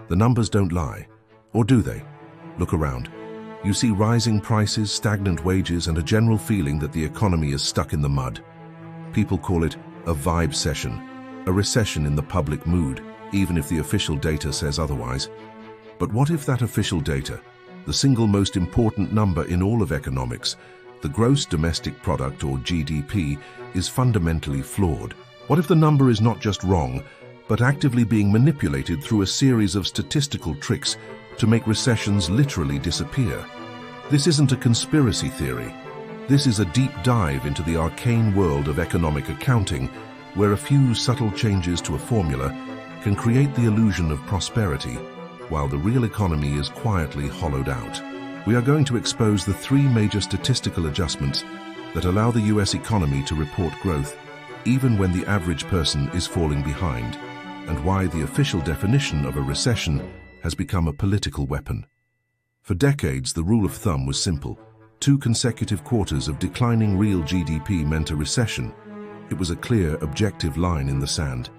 The numbers don't lie. Or do they? Look around. You see rising prices, stagnant wages, and a general feeling that the economy is stuck in the mud. People call it a vibe session, a recession in the public mood, even if the official data says otherwise. But what if that official data, the single most important number in all of economics, the gross domestic product or GDP, is fundamentally flawed? What if the number is not just wrong, but actively being manipulated through a series of statistical tricks to make recessions literally disappear? This isn't a conspiracy theory. This is a deep dive into the arcane world of economic accounting, where a few subtle changes to a formula can create the illusion of prosperity, while the real economy is quietly hollowed out. We are going to expose the three major statistical adjustments that allow the US economy to report growth, even when the average person is falling behind, and why the official definition of a recession has become a political weapon. For decades, the rule of thumb was simple. 2 consecutive quarters of declining real GDP meant a recession. It was a clear, objective line in the sand.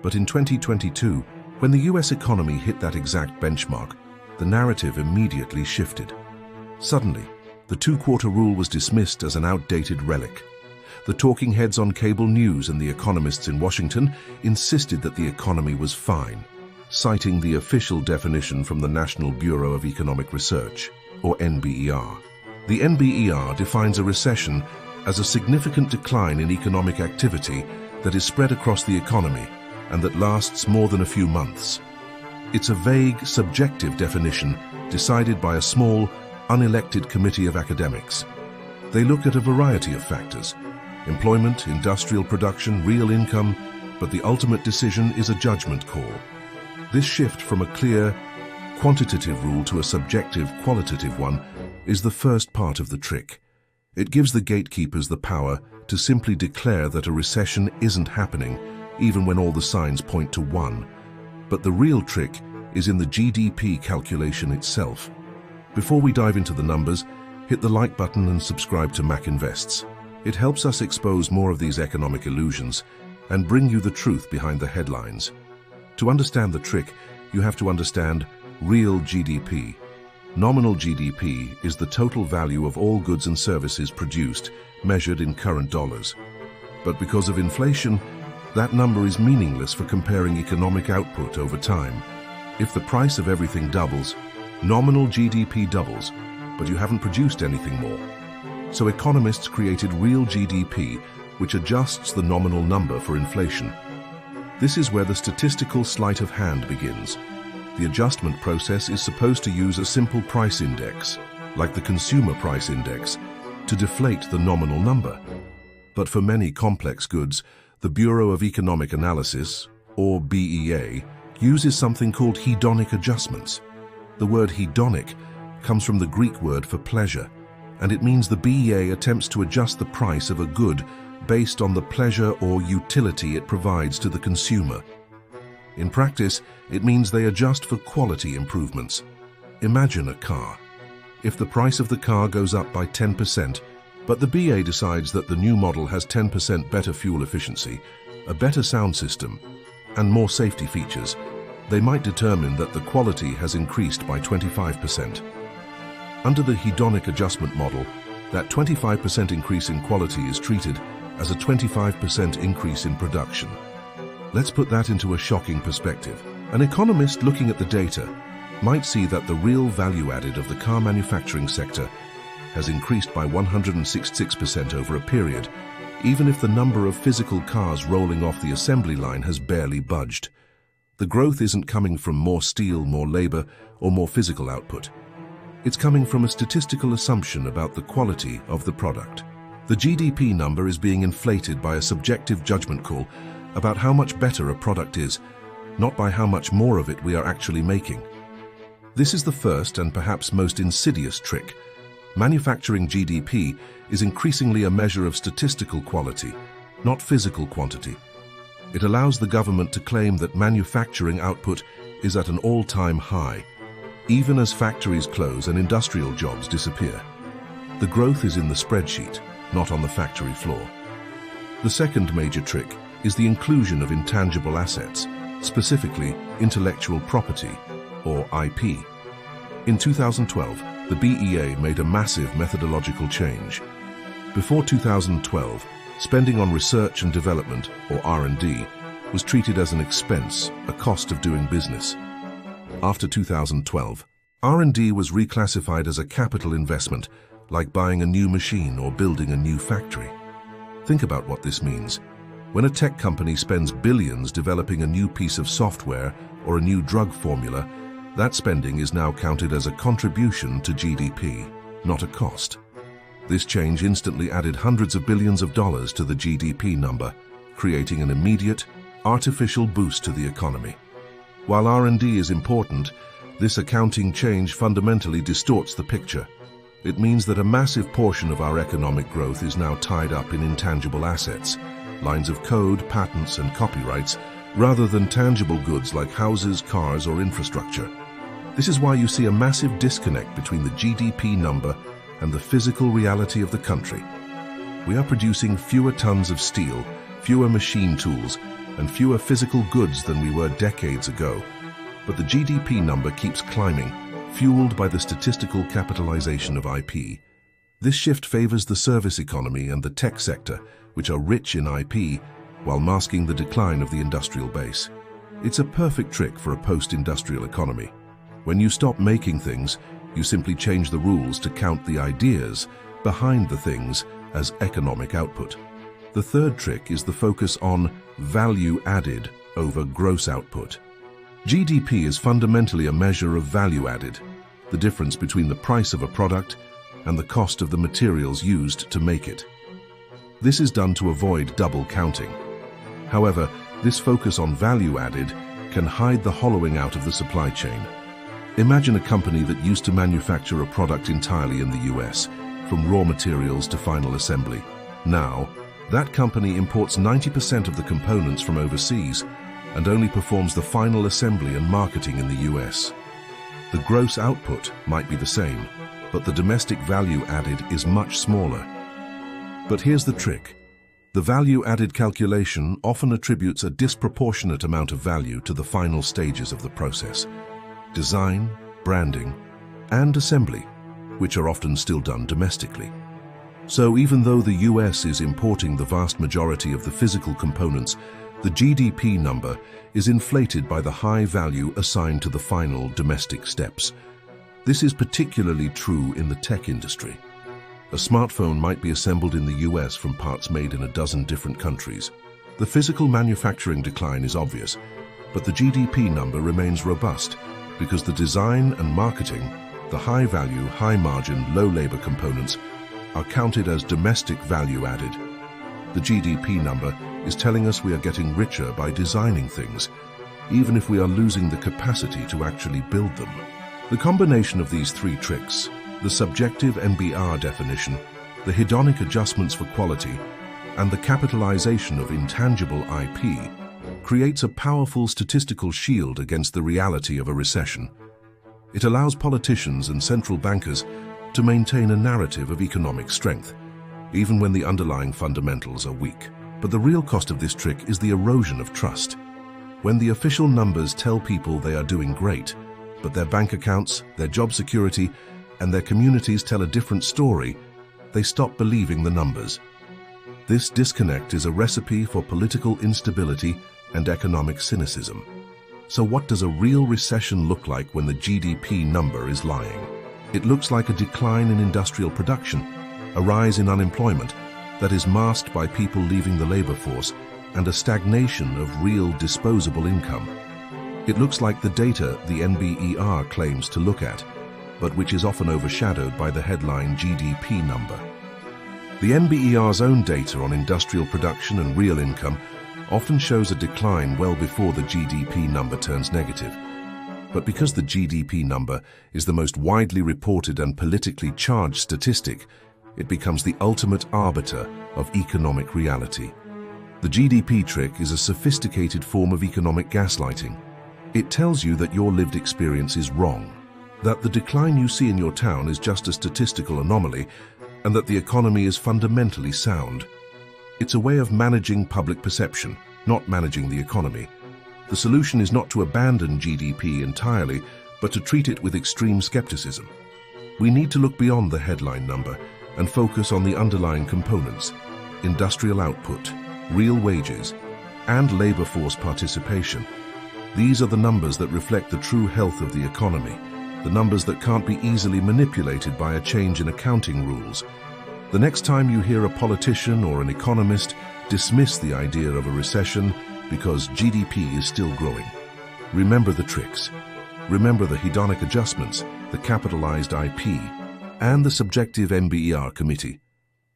But in 2022, when the US economy hit that exact benchmark, the narrative immediately shifted. Suddenly, the 2-quarter rule was dismissed as an outdated relic. The talking heads on cable news and the economists in Washington insisted that the economy was fine, citing the official definition from the National Bureau of Economic Research, or NBER. The NBER defines a recession as a significant decline in economic activity that is spread across the economy and that lasts more than a few months. It's a vague, subjective definition decided by a small, unelected committee of academics. They look at a variety of factors: employment, industrial production, real income, but the ultimate decision is a judgment call. This shift from a clear, quantitative rule to a subjective, qualitative one is the first part of the trick. It gives the gatekeepers the power to simply declare that a recession isn't happening, even when all the signs point to one. But the real trick is in the GDP calculation itself. Before we dive into the numbers, hit the like button and subscribe to Mac Invests. It helps us expose more of these economic illusions and bring you the truth behind the headlines. To understand the trick, you have to understand real GDP. Nominal GDP is the total value of all goods and services produced, measured in current dollars. But because of inflation, that number is meaningless for comparing economic output over time. If the price of everything doubles, nominal GDP doubles, but you haven't produced anything more. So economists created real GDP, which adjusts the nominal number for inflation. This is where the statistical sleight of hand begins. The adjustment process is supposed to use a simple price index, like the consumer price index, to deflate the nominal number. But for many complex goods, the Bureau of Economic Analysis, or BEA, uses something called hedonic adjustments. The word hedonic comes from the Greek word for pleasure, and it means the BEA attempts to adjust the price of a good based on the pleasure or utility it provides to the consumer. In practice, it means they adjust for quality improvements. Imagine a car. If the price of the car goes up by 10%, but the BA decides that the new model has 10% better fuel efficiency, a better sound system, and more safety features, they might determine that the quality has increased by 25%. Under the hedonic adjustment model, that 25% increase in quality is treated as a 25% increase in production. Let's put that into a shocking perspective. An economist looking at the data might see that the real value added of the car manufacturing sector has increased by 166% over a period, even if the number of physical cars rolling off the assembly line has barely budged. The growth isn't coming from more steel, more labor, or more physical output. It's coming from a statistical assumption about the quality of the product. The GDP number is being inflated by a subjective judgment call about how much better a product is, not by how much more of it we are actually making. This is the first and perhaps most insidious trick. Manufacturing GDP is increasingly a measure of statistical quality, not physical quantity. It allows the government to claim that manufacturing output is at an all-time high, even as factories close and industrial jobs disappear. The growth is in the spreadsheet, not on the factory floor. The second major trick is the inclusion of intangible assets, specifically intellectual property, or IP. In 2012, the BEA made a massive methodological change. Before 2012, spending on research and development, or R&D, was treated as an expense, a cost of doing business. After 2012, R&D was reclassified as a capital investment, like buying a new machine or building a new factory. Think about what this means. When a tech company spends billions developing a new piece of software or a new drug formula, that spending is now counted as a contribution to GDP, not a cost. This change instantly added hundreds of billions of dollars to the GDP number, creating an immediate, artificial boost to the economy. While R&D is important, this accounting change fundamentally distorts the picture. It means that a massive portion of our economic growth is now tied up in intangible assets, lines of code, patents, and copyrights, rather than tangible goods like houses, cars, or infrastructure. This is why you see a massive disconnect between the GDP number and the physical reality of the country. We are producing fewer tons of steel, fewer machine tools, and fewer physical goods than we were decades ago. But the GDP number keeps climbing, fueled by the statistical capitalization of IP. This shift favors the service economy and the tech sector, which are rich in IP, while masking the decline of the industrial base. It's a perfect trick for a post-industrial economy. When you stop making things, you simply change the rules to count the ideas behind the things as economic output. The third trick is the focus on value added over gross output. GDP is fundamentally a measure of value added, the difference between the price of a product and the cost of the materials used to make it. This is done to avoid double counting. However, this focus on value added can hide the hollowing out of the supply chain. Imagine a company that used to manufacture a product entirely in the US, from raw materials to final assembly. Now, that company imports 90% of the components from overseas and only performs the final assembly and marketing in the US. The gross output might be the same, but the domestic value added is much smaller. But here's the trick. The value added calculation often attributes a disproportionate amount of value to the final stages of the process: design, branding, and assembly, which are often still done domestically. So even though the US is importing the vast majority of the physical components, the GDP number is inflated by the high value assigned to the final domestic steps. This is particularly true in the tech industry. A smartphone might be assembled in the US from parts made in a dozen different countries. The physical manufacturing decline is obvious, but the GDP number remains robust because the design and marketing, the high-value, high-margin, low-labor components, are counted as domestic value added. The GDP number is telling us we are getting richer by designing things, even if we are losing the capacity to actually build them. The combination of these three tricks, the subjective NBR definition, the hedonic adjustments for quality, and the capitalization of intangible IP, creates a powerful statistical shield against the reality of a recession. It allows politicians and central bankers to maintain a narrative of economic strength, even when the underlying fundamentals are weak. But the real cost of this trick is the erosion of trust. When the official numbers tell people they are doing great, but their bank accounts, their job security, and their communities tell a different story, they stop believing the numbers. This disconnect is a recipe for political instability and economic cynicism. So what does a real recession look like when the GDP number is lying? It looks like a decline in industrial production, a rise in unemployment that is masked by people leaving the labor force, and a stagnation of real disposable income. It looks like the data the NBER claims to look at, but which is often overshadowed by the headline GDP number. The NBER's own data on industrial production and real income often shows a decline well before the GDP number turns negative. But because the GDP number is the most widely reported and politically charged statistic, it becomes the ultimate arbiter of economic reality. The GDP trick is a sophisticated form of economic gaslighting. It tells you that your lived experience is wrong, that the decline you see in your town is just a statistical anomaly, and that the economy is fundamentally sound. It's a way of managing public perception, not managing the economy. The solution is not to abandon GDP entirely, but to treat it with extreme skepticism. We need to look beyond the headline number and focus on the underlying components: industrial output, real wages, and labor force participation. These are the numbers that reflect the true health of the economy, the numbers that can't be easily manipulated by a change in accounting rules. The next time you hear a politician or an economist dismiss the idea of a recession because GDP is still growing, remember the tricks. Remember the hedonic adjustments, the capitalized IP, and the subjective MBER committee.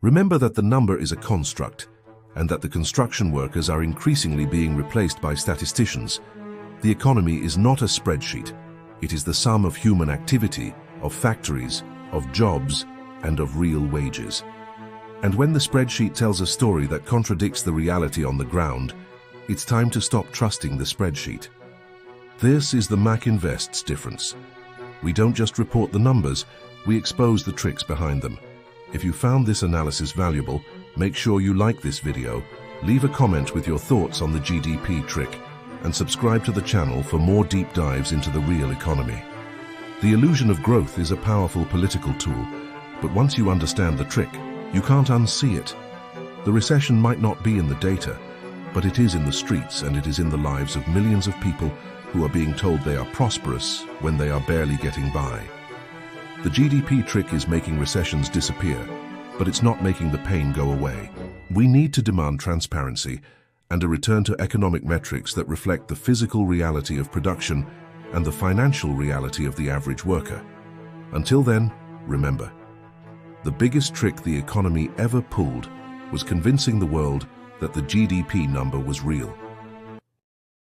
Remember that the number is a construct, and that the construction workers are increasingly being replaced by statisticians. The economy is not a spreadsheet. It is the sum of human activity, of factories, of jobs, and of real wages. And when the spreadsheet tells a story that contradicts the reality on the ground, it's time to stop trusting the spreadsheet. This is the Mac Invests difference. We don't just report the numbers, we expose the tricks behind them. If you found this analysis valuable, make sure you like this video, leave a comment with your thoughts on the GDP trick, and subscribe to the channel for more deep dives into the real economy. The illusion of growth is a powerful political tool, but once you understand the trick, you can't unsee it. The recession might not be in the data, but it is in the streets, and it is in the lives of millions of people who are being told they are prosperous when they are barely getting by. The GDP trick is making recessions disappear, but it's not making the pain go away. We need to demand transparency and a return to economic metrics that reflect the physical reality of production and the financial reality of the average worker. Until then, remember, the biggest trick the economy ever pulled was convincing the world that the GDP number was real.